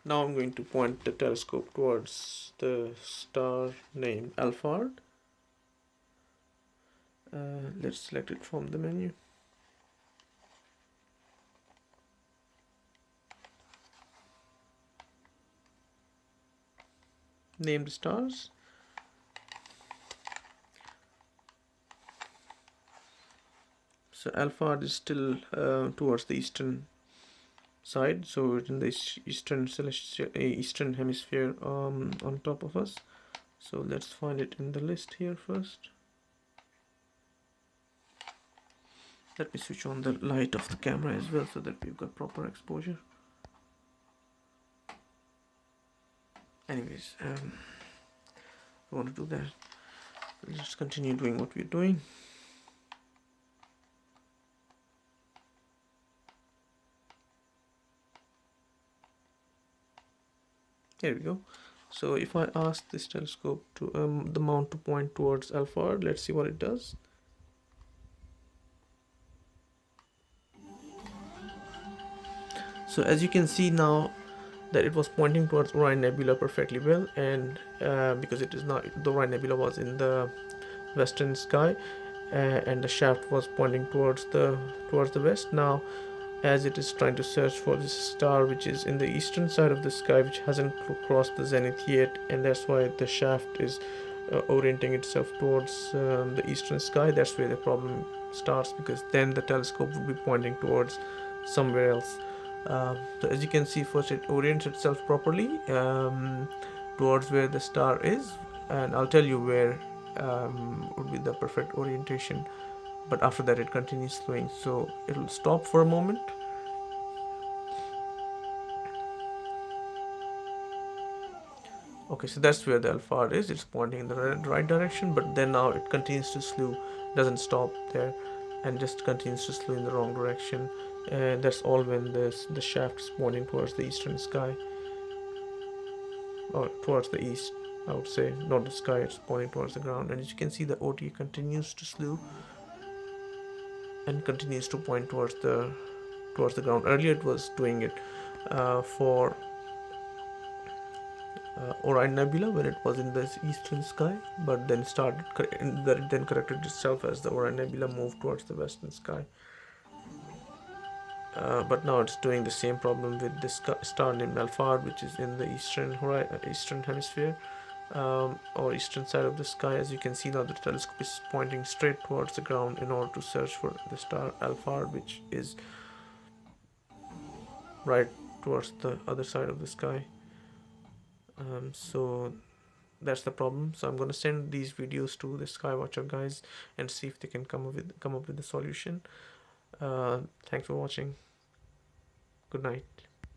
Now I'm going to point the telescope towards the star named Alphard. Let's select it from the menu. Name the stars. So Alphard is still towards the eastern side, so it's in the eastern hemisphere on top of us. So let's find it in the list here first. Let me switch on the light of the camera as well so that we've got proper exposure. Anyways, I want to do that. Let's continue doing what we're doing. Here we go. So if I ask this telescope to the mount to point towards Alphard, let's see what it does. So as you can see now that it was pointing towards Orion Nebula perfectly well, and because it is not, the Orion Nebula was in the western sky, and the shaft was pointing towards the west. Now as it is trying to search for this star which is in the eastern side of the sky, which hasn't crossed the zenith yet, and that's why the shaft is orienting itself towards the eastern sky. That's where the problem starts, because then the telescope would be pointing towards somewhere else. So as you can see, first it orients itself properly towards where the star is, and I'll tell you where would be the perfect orientation, but after that it continues slowing, so it'll stop for a moment. Okay, so that's where the Alphard is. It's pointing in the right direction, but then now it continues to slew, doesn't stop there, and just continues to slew in the wrong direction. And that's all when the shaft is pointing towards the eastern sky, or towards the east, I would say, not the sky. It's pointing towards the ground, and as you can see, the OT continues to slew and continues to point towards the ground. Earlier it was doing it for Orion Nebula when it was in the eastern sky, but then corrected itself as the Orion Nebula moved towards the western sky. But now it's doing the same problem with this star named Alphard, which is in the eastern hemisphere, or eastern side of the sky. As you can see now, the telescope is pointing straight towards the ground in order to search for the star Alphard, which is right towards the other side of the sky. So that's the problem. So I'm going to send these videos to the Skywatcher guys and see if they can come up with a solution. Thanks for watching. Good night.